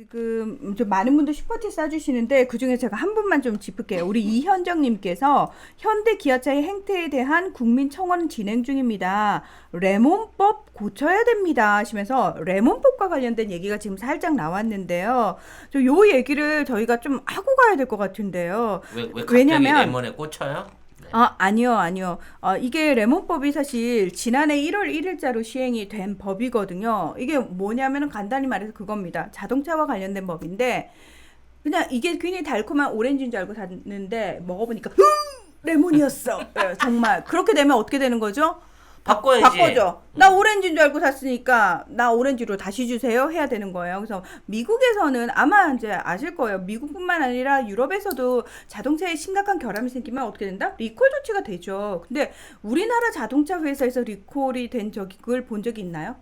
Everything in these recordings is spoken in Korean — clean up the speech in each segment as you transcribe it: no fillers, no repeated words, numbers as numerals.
지금 좀 많은 분들 슈퍼챗 써주시는데 그중에 제가 한 분만 좀 짚을게요. 우리 이현정님께서 현대 기아차의 행태에 대한 국민청원 진행 중입니다. 레몬법 고쳐야 됩니다 하시면서 레몬법과 관련된 얘기가 지금 살짝 나왔는데요. 요 얘기를 저희가 좀 하고 가야 될 것 같은데요. 왜 갑자기 왜냐면 레몬에 꽂혀요? 네. 아니요. 이게 레몬법이 사실 지난해 1월 1일자로 시행이 된 법이거든요. 이게 뭐냐면은 간단히 말해서 그겁니다. 자동차와 관련된 법인데, 그냥 이게 굉장히 달콤한 오렌지인 줄 알고 샀는데, 먹어보니까, 레몬이었어. 예, 정말. 그렇게 되면 어떻게 되는 거죠? 바꿔야지. 바꿔줘. 나 오렌지인 줄 알고 샀으니까 나 오렌지로 다시 주세요 해야 되는 거예요. 그래서 미국에서는 아마 이제 아실 거예요. 미국뿐만 아니라 유럽에서도 자동차에 심각한 결함이 생기면 어떻게 된다? 리콜 조치가 되죠. 근데 우리나라 자동차 회사에서 리콜이 된 적이 그걸 본 적이 있나요?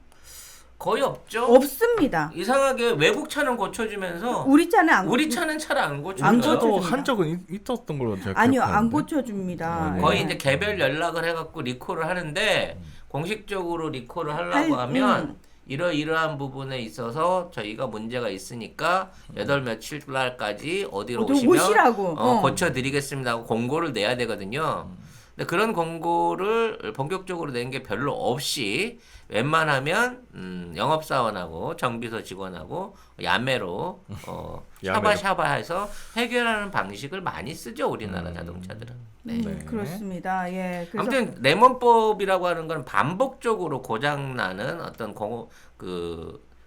거의 없죠. 없습니다. 이상하게 외국 차는 고쳐주면서 우리 차는 안 우리 차는 차를 안 고쳐줘요. 안 저도 고쳐줍니다. 한 적은 있었던 걸로 제가 아니요, 안 기억하는데. 고쳐줍니다. 거의 예. 이제 개별 연락을 해갖고 리콜을 하는데 공식적으로 리콜을 하려고 할- 하면 이러이러한 부분에 있어서 저희가 문제가 있으니까 몇 월 며칠 날까지 어디로 어디 오시면 오시라고. 고쳐드리겠습니다 하고 공고를 내야 되거든요. 근데 그런 공고를 본격적으로 낸 게 별로 없이 웬만하면 영업사원하고 정비소 직원하고 야매로 야매로. 샤바샤바해서 해결하는 방식을 많이 쓰죠 우리나라 자동차들은. 네. 네. 그렇습니다. 예. 그래서 아무튼 레몬법이라고 하는 건 반복적으로 고장 나는 어떤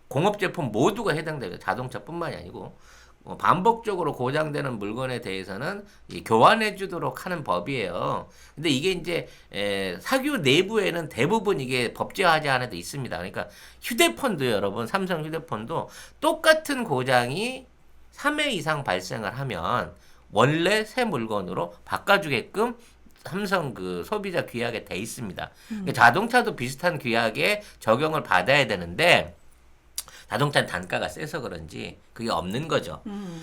공업 제품 모두가 해당돼요. 자동차뿐만이 아니고 반복적으로 고장되는 물건에 대해서는 교환해 주도록 하는 법이에요. 근데 이게 이제 사교 내부에는 대부분 이게 법제화하지 않아도 있습니다. 그러니까 휴대폰도 여러분 삼성 휴대폰도 똑같은 고장이 3회 이상 발생을 하면 원래 새 물건으로 바꿔주게끔 삼성 그 소비자 규약에 돼 있습니다. 그러니까 자동차도 비슷한 규약에 적용을 받아야 되는데 자동차는 단가가 세서 그런지 그게 없는 거죠.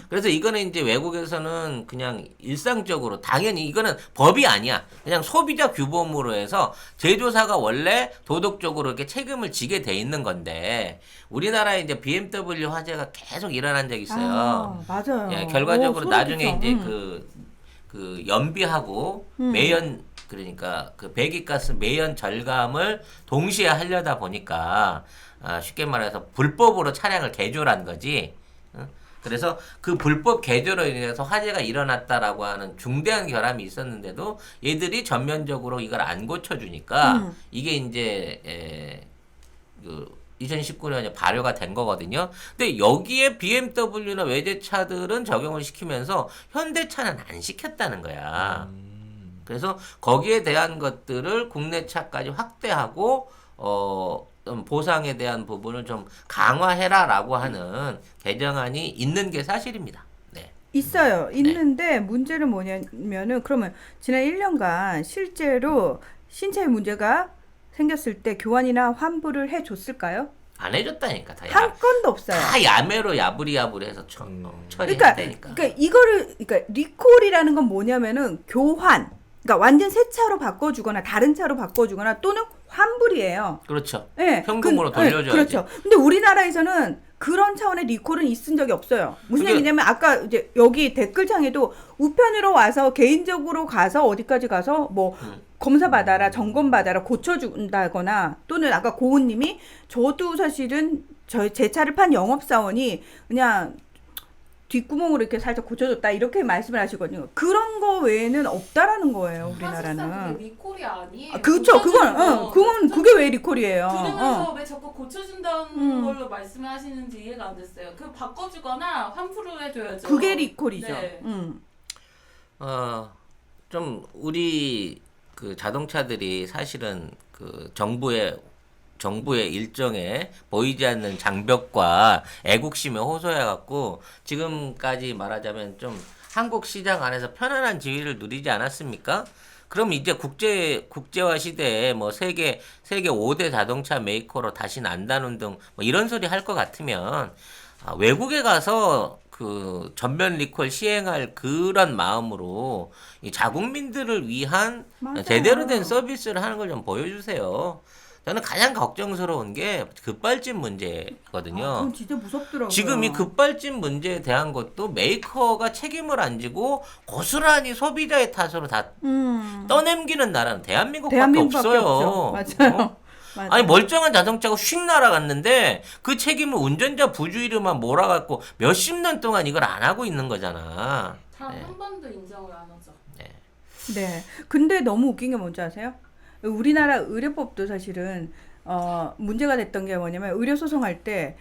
그래서 이거는 이제 외국에서는 그냥 일상적으로 당연히 이거는 법이 아니야. 그냥 소비자 규범으로 해서 제조사가 원래 도덕적으로 이렇게 책임을 지게 돼 있는 건데 우리나라에 이제 BMW 화재가 계속 일어난 적이 있어요. 맞아요. 예, 결과적으로 오, 나중에 소름 이제 끼쳐. 그 연비하고 매연 그러니까 그 배기가스 매연 절감을 동시에 하려다 보니까 쉽게 말해서 불법으로 차량을 개조한 거지. 그래서 그 불법 개조로 인해서 화재가 일어났다라고 하는 중대한 결함이 있었는데도 얘들이 전면적으로 이걸 안 고쳐주니까 이게 이제 그 2019년에 발효가 된 거거든요. 근데 여기에 BMW나 외제차들은 적용을 시키면서 현대차는 안 시켰다는 거야. 그래서 거기에 대한 것들을 국내 차까지 확대하고 보상에 대한 부분을 좀 강화해라라고 하는 개정안이 있는 게 사실입니다. 네. 있어요. 있는데 문제는 뭐냐면은 그러면 지난 1년간 실제로 신체에 문제가 생겼을 때 교환이나 환불을 해줬을까요? 안 해줬다니까 다 한 건도 없어요. 다 야매로 야부리야부리해서 그러니까, 처리했다니까. 그러니까 리콜이라는 건 뭐냐면은 교환. 그러니까 완전 새 차로 바꿔주거나 다른 차로 바꿔주거나 또는 환불이에요. 그렇죠. 예, 현금으로 돌려줘야지. 그렇죠. 근데 우리나라에서는 그런 차원의 리콜은 있은 적이 없어요. 무슨 그게- 얘기냐면 아까 이제 여기 댓글창에도 우편으로 와서 개인적으로 가서 어디까지 가서 뭐 검사 받아라, 점검 받아라, 고쳐준다거나 또는 아까 고은님이 저도 사실은 제 차를 판 영업사원이 그냥 뒷구멍으로 이렇게 살짝 고쳐줬다 이렇게 말씀을 하시거든요. 그런 거 외에는 없다라는 거예요, 사실상 우리나라는. 그게 리콜이 아니에요. 그렇죠. 고쳐주는 그건 그게 왜 리콜이에요? 들으면서 왜 자꾸 고쳐준다는 음. 걸로 말씀을 하시는지 이해가 안 됐어요. 그 바꿔주거나 환불을 해줘야죠. 그게 리콜이죠. 네. 좀 우리 그 자동차들이 사실은 그 정부의 일정에 보이지 않는 장벽과 애국심에 호소해갖고 지금까지 말하자면 좀 한국 시장 안에서 편안한 지위를 누리지 않았습니까? 그럼 이제 국제화 시대에 뭐 세계 5대 자동차 메이커로 다시 난다는 등 뭐 이런 소리 할 것 같으면 외국에 가서 그 전면 리콜 시행할 그런 마음으로 이 자국민들을 위한 맞아요. 제대로 된 서비스를 하는 걸 좀 보여주세요. 저는 가장 걱정스러운 게 급발진 문제거든요. 그건 진짜 무섭더라고요. 지금 이 급발진 문제에 대한 것도 메이커가 책임을 안 지고 고스란히 소비자의 탓으로 다 떠넘기는 나라는 대한민국밖에 대한민국밖에 없어요. 없죠. 맞아요. 어? 맞아요. 아니 멀쩡한 자동차가 휙 날아갔는데 그 책임을 운전자 부주의로만 몰아갖고 몇십 년 동안 이걸 안 하고 있는 거잖아. 단 네. 한 번도 인정을 안 하죠. 네. 근데 너무 웃긴 게 뭔지 아세요? 우리나라 의료법도 사실은 문제가 됐던 게 뭐냐면 의료 소송할 때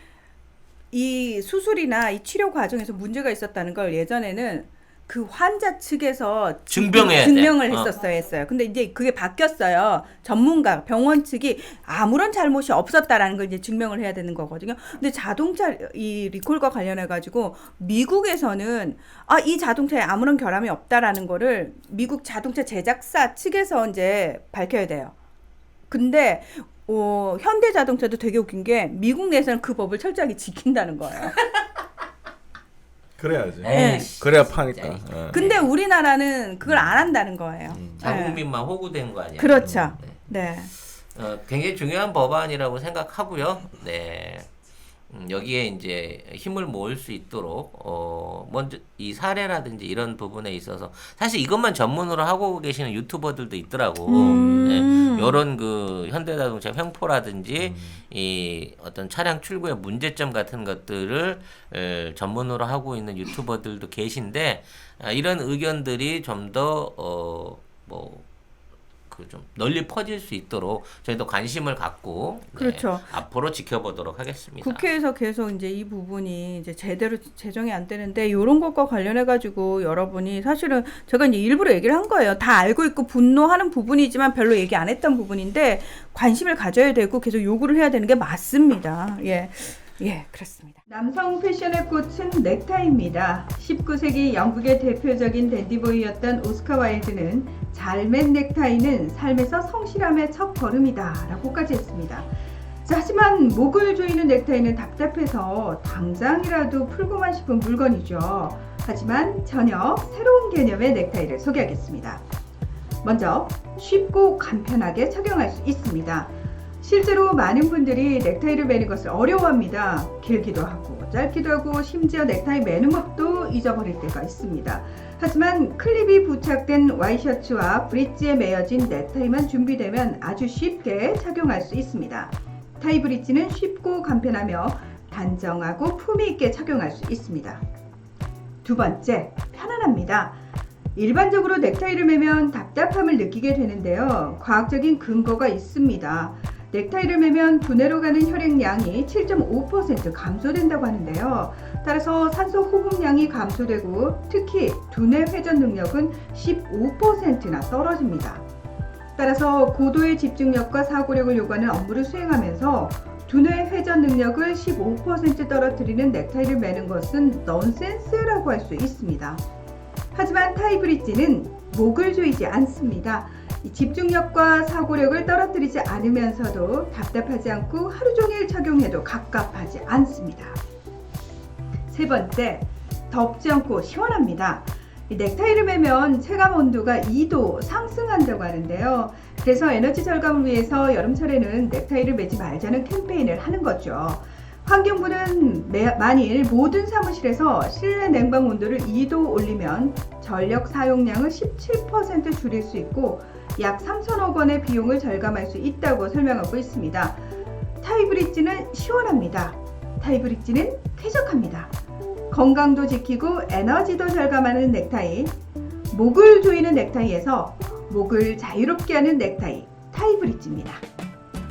이 수술이나 이 치료 과정에서 문제가 있었다는 걸 예전에는 그 환자 측에서 증명을 했어요. 근데 이제 그게 바뀌었어요. 전문가, 병원 측이 아무런 잘못이 없었다라는 걸 이제 증명을 해야 되는 거거든요. 근데 자동차 이 리콜과 관련해 가지고 미국에서는 이 자동차에 아무런 결함이 없다라는 거를 미국 자동차 제작사 측에서 이제 밝혀야 돼요. 근데 현대자동차도 되게 웃긴 게 미국 내에서는 그 법을 철저하게 지킨다는 거예요. 그래야지. 네. 그래야 파니까. 예. 근데 우리나라는 그걸 안 한다는 거예요. 자국민만 호구된 거 아니야? 그렇죠. 네. 굉장히 중요한 법안이라고 생각하고요. 네. 여기에 이제 힘을 모을 수 있도록 먼저 이 사례라든지 이런 부분에 있어서 사실 이것만 전문으로 하고 계시는 유튜버들도 있더라고. 네. 이런 그 현대자동차 횡포라든지 이 어떤 차량 출고의 문제점 같은 것들을 전문으로 하고 있는 유튜버들도 계신데 이런 의견들이 좀 더 그 좀 널리 퍼질 수 있도록 저희도 관심을 갖고 그렇죠. 앞으로 지켜보도록 하겠습니다. 국회에서 계속 이제 이 부분이 이제 제대로 제정이 안 되는데 이런 것과 관련해 가지고 여러분이 사실은 제가 이제 일부러 얘기를 한 거예요. 다 알고 있고 분노하는 부분이지만 별로 얘기 안 했던 부분인데 관심을 가져야 되고 계속 요구를 해야 되는 게 맞습니다. 예, 그렇습니다. 남성 패션의 꽃은 넥타이입니다. 19세기 영국의 대표적인 댄디보이였던 오스카 와일드는 잘 맨 넥타이는 삶에서 성실함의 첫 걸음이다 라고까지 했습니다. 자, 하지만 목을 조이는 넥타이는 답답해서 당장이라도 풀고만 싶은 물건이죠. 하지만 전혀 새로운 개념의 넥타이를 소개하겠습니다. 먼저 쉽고 간편하게 착용할 수 있습니다. 실제로 많은 분들이 넥타이를 매는 것을 어려워합니다. 길기도 하고 짧기도 하고 심지어 넥타이 매는 법도 잊어버릴 때가 있습니다. 하지만 클립이 부착된 와이셔츠와 브릿지에 매어진 넥타이만 준비되면 아주 쉽게 착용할 수 있습니다. 타이 브릿지는 쉽고 간편하며 단정하고 품위 있게 착용할 수 있습니다. 두 번째, 편안합니다. 일반적으로 넥타이를 매면 답답함을 느끼게 되는데요. 과학적인 근거가 있습니다. 넥타이를 매면 두뇌로 가는 혈액량이 7.5% 감소된다고 하는데요. 따라서 산소 호흡량이 감소되고 특히 두뇌 회전 능력은 15%나 떨어집니다. 따라서 고도의 집중력과 사고력을 요구하는 업무를 수행하면서 두뇌 회전 능력을 15% 떨어뜨리는 넥타이를 매는 것은 넌센스라고 할 수 있습니다. 하지만 타이 브릿지는 목을 조이지 않습니다. 집중력과 사고력을 떨어뜨리지 않으면서도 답답하지 않고 하루 종일 착용해도 갑갑하지 않습니다. 세 번째, 덥지 않고 시원합니다. 넥타이를 매면 체감 온도가 2도 상승한다고 하는데요. 그래서 에너지 절감을 위해서 여름철에는 넥타이를 매지 말자는 캠페인을 하는 거죠. 환경부는 만일 모든 사무실에서 실내 냉방 온도를 2도 올리면 전력 사용량을 17% 줄일 수 있고 약 3천억 원의 비용을 절감할 수 있다고 설명하고 있습니다. 타이 브릿지는 시원합니다. 타이 브릿지는 쾌적합니다. 건강도 지키고 에너지도 절감하는 넥타이, 목을 조이는 넥타이에서 목을 자유롭게 하는 넥타이, 타이 브릿지입니다.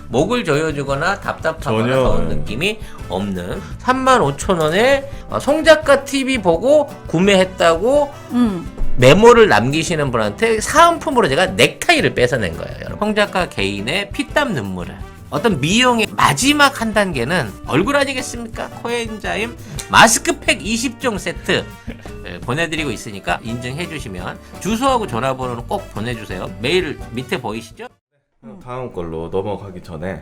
목을 조여주거나 답답하거나 전혀. 더운 느낌이 없는 35,000원에 송작가 TV 보고 구매했다고 메모를 남기시는 분한테 사은품으로 제가 넥타이를 뺏어낸 거예요. 여러분. 송작가 개인의 피땀 눈물을 어떤 미용의 마지막 한 단계는 얼굴 아니겠습니까? 코엔자임 마스크팩 20종 세트 보내드리고 있으니까 인증해 주시면 주소하고 전화번호는 꼭 보내주세요. 메일 밑에 보이시죠? 다음 걸로 넘어가기 전에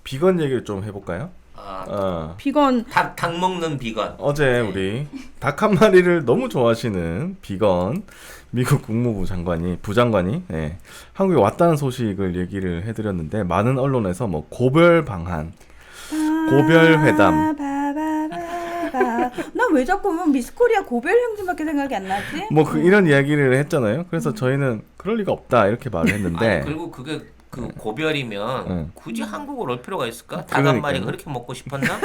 비건 얘기를 좀 해볼까요? 비건 닭 먹는 비건. 어제 우리 닭 한 마리를 너무 좋아하시는 비건 미국 국무부 부장관이 예, 한국에 왔다는 소식을 얘기를 해드렸는데 많은 언론에서 뭐 고별 방한, 고별 회담, 나 왜 자꾸 미스코리아 고별 행진밖에 생각이 안 나지? 뭐 이런 이야기를 했잖아요. 그래서 저희는 그럴 리가 없다 이렇게 말을 했는데 아니, 그리고 그게 그 고별이면 굳이 한국을 올 필요가 있을까? 닭 한 그러니까요. 마리 그렇게 먹고 싶었나? 어?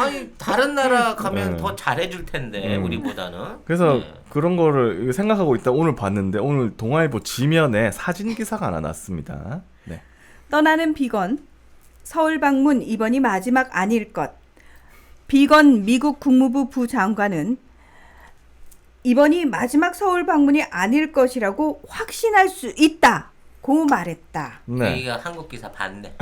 아니 다른 나라 가면 더 잘해줄 텐데 우리보다는. 그래서 그런 거를 생각하고 있다 오늘 봤는데 오늘 동아일보 지면에 사진 기사가 하나 났습니다. 네. 떠나는 비건 서울 방문 이번이 마지막 아닐 것. 비건 미국 국무부 부장관은 이번이 마지막 서울 방문이 아닐 것이라고 확신할 수 있다고 말했다. 네. 이거 한국 기사 봤네.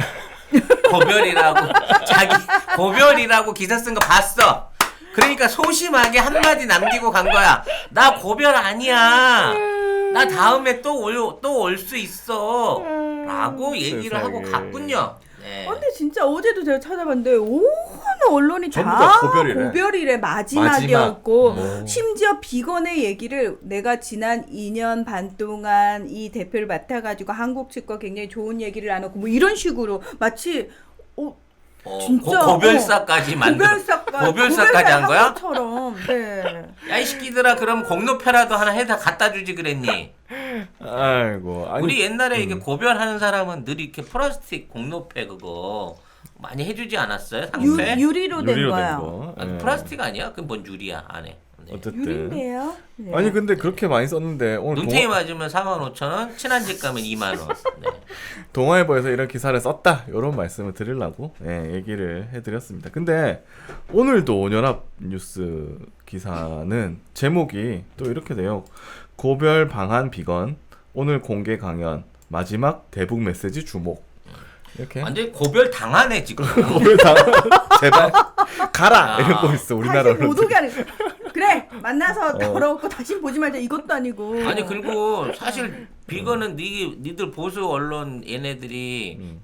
고별이라고 기사 쓴 거 봤어. 그러니까 소심하게 한마디 남기고 간 거야. 나 고별 아니야. 나 다음에 또 올 수 있어. 라고 얘기를 하고 갔군요. 네. 근데 진짜 어제도 제가 찾아봤는데 온 언론이 전부 다 다 고별이래. 고별이래. 마지막이었고 마지막. 심지어 비건의 얘기를 내가 지난 2년 반 동안 이 대표를 맡아가지고 한국 측과 굉장히 좋은 얘기를 나눴고 뭐 이런 식으로 마치 진짜 고별사까지 고별사까지 한 거야? 처럼. 네. 야 이 새끼들아 그럼 공로패라도 하나 해다 갖다 주지 그랬니? 아이고. 아니, 우리 옛날에 이게 고별하는 사람은 늘 이렇게 플라스틱 공로패 그거 많이 해주지 않았어요? 상패? 유리로 된 유리로 거야. 된 거. 아니, 예. 플라스틱 아니야? 그건 뭔 유리야 안에. 네. 어쨌든. 유리인데요. 네. 아니 근데 그렇게 많이 썼는데 오늘 눈탱이 맞으면 45,000원, 친한 집 가면 2만 원. 네. 동아일보에서 이런 기사를 썼다 이런 말씀을 드리려고 얘기를 해드렸습니다. 근데 오늘도 온연합 뉴스 기사는 제목이 또 이렇게 돼요. 고별 방한 비건 오늘 공개 강연 마지막 대북 메시지 주목. 이렇게 완전히 고별 당하네 지금. 고별 방한 제발 가라 이런 거 있어 우리나라 다시 못 언론들. 오게 하는 그래 만나서 더러웠고 다시 보지 말자 이것도 아니고. 아니 그리고 사실 비건은 니들 보수 언론 얘네들이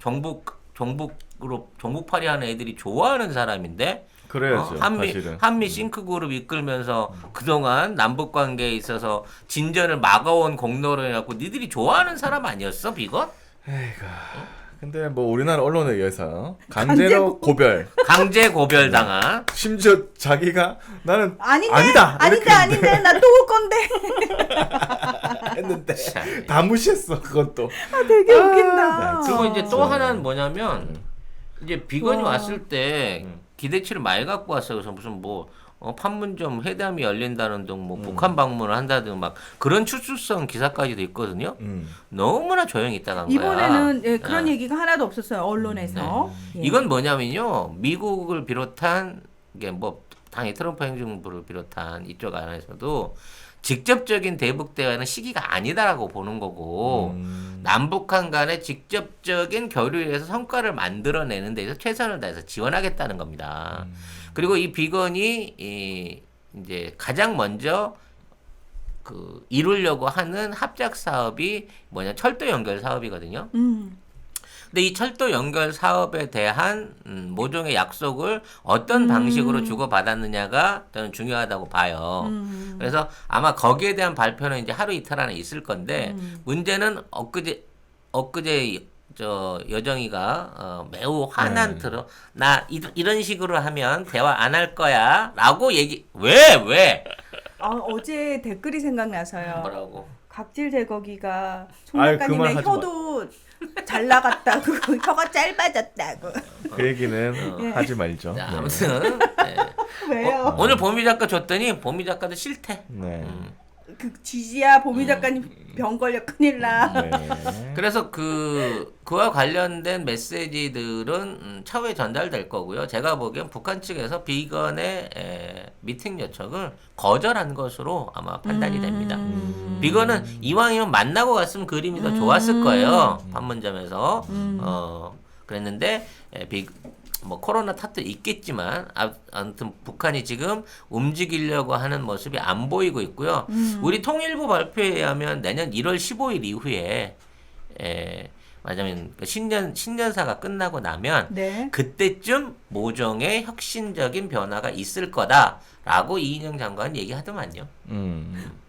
정북팔이 하는 애들이 좋아하는 사람인데. 그래야죠. 사실은. 한미 싱크그룹 이끌면서 그동안 남북 관계에 있어서 진전을 막아온 공로를 해갖고 니들이 좋아하는 사람 아니었어 비건? 에이가. 근데 뭐 우리나라 언론에 의해서 강제로 고별. 강제 고별 당한. 심지어 자기가 나는 아닌데 나 또 올 건데. 했는데 다 무시했어 그것도. 되게 웃긴다. 그리고 이제 또 하나는 뭐냐면 이제 비건이 왔을 때 기대치를 많이 갖고 왔어요. 그래서 무슨 뭐 판문점 회담이 열린다는 등 뭐 북한 방문을 한다든 막 그런 추측성 기사까지도 있거든요. 너무나 조용히 있다 간 거야. 이번에는 그런 얘기가 하나도 없었어요 언론에서. 예. 이건 뭐냐면요. 미국을 비롯한 이게 뭐 당연히 트럼프 행정부를 비롯한 이쪽 안에서도 직접적인 대북 대화는 시기가 아니다라고 보는 거고 남북한 간의 직접적인 교류에서 성과를 만들어내는 데서 최선을 다해서 지원하겠다는 겁니다. 그리고 이 비건이 이제 가장 먼저 그 이루려고 하는 합작 사업이 뭐냐 철도 연결 사업이거든요. 근데 이 철도 연결 사업에 대한 모종의 약속을 어떤 방식으로 주고받았느냐가 저는 중요하다고 봐요. 그래서 아마 거기에 대한 발표는 이제 하루 이틀 안에 있을 건데 문제는 엊그제 저 여정이가 매우 화난 틀어 나 이런 식으로 하면 대화 안 할 거야라고 얘기 왜? 어제 댓글이 생각나서요. 뭐라고? 각질 제거기가 송 아유, 그 작가님의 말 하지 마. 혀도 잘 나갔다고 혀가 짧아졌다고. 그 얘기는 하지 말죠. 자, 네. 아무튼 왜요? 오늘 보미 작가 줬더니 보미 작가도 싫대. 네. 그 지지야 보미 작가님 병 걸려 큰일 나. 네. 그래서 그와 관련된 메시지들은 차후에 전달될 거고요. 제가 보기엔 북한 측에서 비건의 미팅 요청을 거절한 것으로 아마 판단이 됩니다. 비건은 이왕이면 만나고 갔으면 그림이 더 좋았을 거예요. 판문점에서 그랬는데 뭐 코로나 탓도 있겠지만 아무튼 북한이 지금 움직이려고 하는 모습이 안 보이고 있고요. 우리 통일부 발표에 의하면 내년 1월 15일 이후에 맞으면 신년사가 끝나고 나면 네. 그때쯤 모종의 혁신적인 변화가 있을 거다라고 이인영 장관은 얘기하더만요.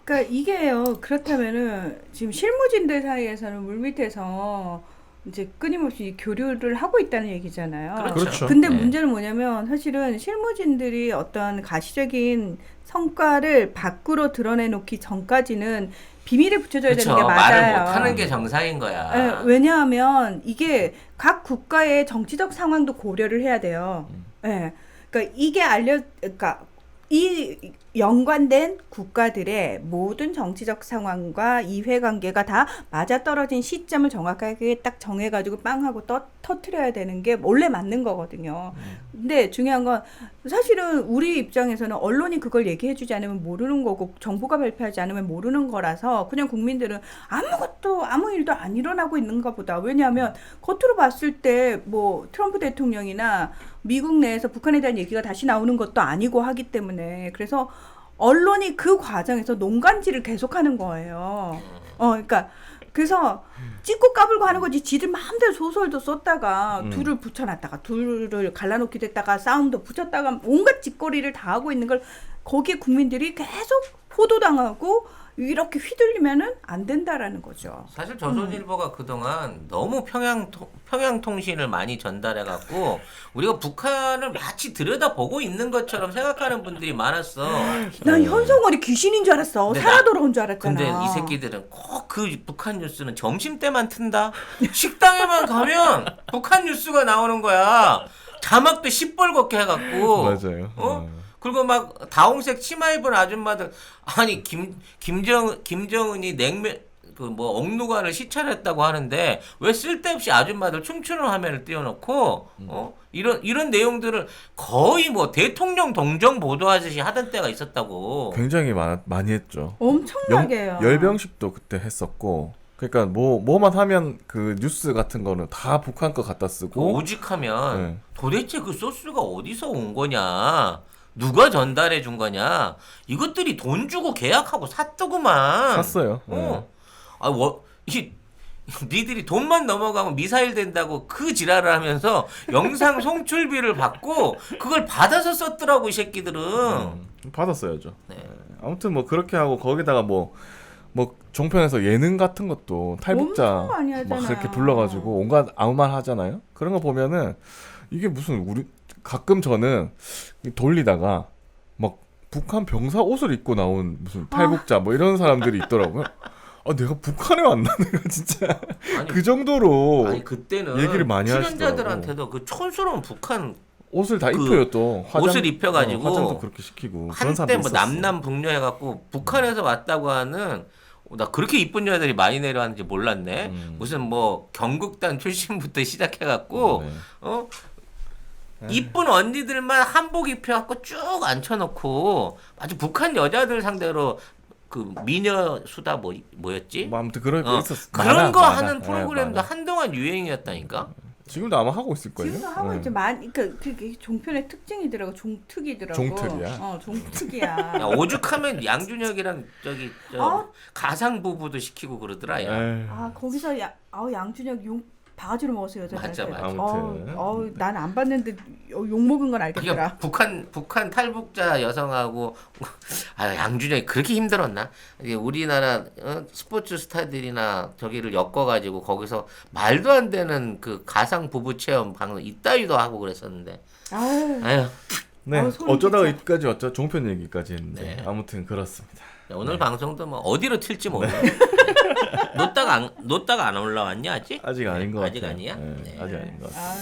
그러니까 이게요. 그렇다면은 지금 실무진들 사이에서는 물밑에서 이제 끊임없이 교류를 하고 있다는 얘기잖아요. 그렇죠. 근데 네. 문제는 뭐냐면 사실은 실무진들이 어떤 가시적인 성과를 밖으로 드러내놓기 전까지는 비밀에 붙여줘야 그렇죠. 되는 게 맞아요. 말을 못하는 게 정상인 거야. 예, 왜냐하면 이게 각 국가의 정치적 상황도 고려를 해야 돼요. 예. 그러니까 그러니까 이 연관된 국가들의 모든 정치적 상황과 이해관계가 다 맞아떨어진 시점을 정확하게 딱 정해가지고 빵 하고 터트려야 되는 게 원래 맞는 거거든요. 근데 중요한 건 사실은 우리 입장에서는 언론이 그걸 얘기해주지 않으면 모르는 거고 정부가 발표하지 않으면 모르는 거라서 그냥 국민들은 아무 일도 안 일어나고 있는가 보다. 왜냐하면 겉으로 봤을 때 뭐 트럼프 대통령이나 미국 내에서 북한에 대한 얘기가 다시 나오는 것도 아니고 하기 때문에 그래서 언론이 그 과정에서 농간질을 계속하는 거예요. 그러니까 그래서 찍고 까불고 하는 거지. 지들 마음대로 소설도 썼다가 둘을 붙여놨다가 둘을 갈라놓기도 했다가 싸움도 붙였다가 온갖 짓거리를 다 하고 있는 걸 거기에 국민들이 계속 호도당하고 이렇게 휘둘리면은 안 된다라는 거죠. 사실 조선일보가 그동안 너무 평양 통신을 많이 전달해 갖고 우리가 북한을 마치 들여다보고 있는 것처럼 생각하는 분들이 많았어. 난 현성월이 귀신인 줄 알았어. 근데 살아 돌아온 줄 알았잖아. 근데 이 새끼들은 꼭 그 북한 뉴스는 점심 때만 튼다. 식당에만 가면 북한 뉴스가 나오는 거야. 자막도 시뻘겋게 해갖고. 맞아요. 그리고 막 다홍색 치마 입은 아줌마들 아니 김정은이 냉면 그 뭐 억누가를 시찰했다고 하는데 왜 쓸데없이 아줌마들 춤추는 화면을 띄워놓고 이런 내용들을 거의 뭐 대통령 동정 보도하듯이 하던 때가 있었다고. 굉장히 많이 했죠. 엄청나게 해요. 열병식도 그때 했었고. 그러니까 뭐만 하면 그 뉴스 같은 거는 다 북한 거 갖다 그 쓰고. 오직하면 네. 도대체 그 소스가 어디서 온 거냐? 누가 전달해 준 거냐? 이것들이 돈 주고 계약하고 샀더구만. 샀어요. 니들이 돈만 넘어가면 미사일 된다고 그 지랄을 하면서 영상 송출비를 받고 그걸 받아서 썼더라고 이 새끼들은. 받았어야죠. 네. 아무튼 뭐 그렇게 하고 거기다가 뭐 종편에서 예능 같은 것도 탈북자 엄청 많이 하잖아요. 막 그렇게 불러가지고 온갖 아무 말 하잖아요. 그런 거 보면은 이게 무슨 우리 가끔 저는 돌리다가 막 북한 병사 옷을 입고 나온 무슨 탈북자 뭐 이런 사람들이 있더라고요. 내가 북한에 왔나 내가 진짜 아니, 그 정도로 아니 그때는 얘기를 많이 출연자들한테도 그 촌스러운 북한 옷을 다 그 입혀요 또 옷을 입혀가지고 화장도 그렇게 시키고 그런 한때 사람도 뭐 있었어. 남북녀 해갖고 북한에서 왔다고 하는 나 그렇게 이쁜 여자들이 많이 내려왔는지 몰랐네. 무슨 뭐 경극단 출신부터 시작해갖고 이쁜 언니들만 한복 입혀갖고 쭉 앉혀놓고 아주 북한 여자들 상대로 그 미녀 수다 뭐였지? 뭐 아무튼 그런 게 있었어. 그런 거 많아. 하는 프로그램도 많아. 한동안 유행이었다니까. 지금도 아마 하고 있을걸요? 지금도 하고 있죠. 그러니까 그게 종편의 특징이더라고. 종특이더라고. 종특이야? 종특이야. 야, 오죽하면 양준혁이랑 가상 부부도 시키고 그러더라. 야. 거기서 양준혁 바가지로 먹었어요. 맞아. 아무튼. 난 안 봤는데 욕 먹은 건 알겠더라. 그러니까 북한 탈북자 여성하고 양준혁이 그렇게 힘들었나? 이게 우리나라 스포츠 스타들이나 저기를 엮어가지고 거기서 말도 안 되는 그 가상 부부 체험 방송 이따위도 하고 그랬었는데. 아유. 네. 소름 어쩌다가 끼쳐. 여기까지 왔죠. 종편 얘기까지 했는데 네. 아무튼 그렇습니다. 오늘 방송도 뭐 어디로 튈지 모르겠네. 놓다가 안 올라왔냐 아직? 아직 아닌 것 아직 같아요. 아니야? 네, 네. 아직 아닌 것 같아요. 아유,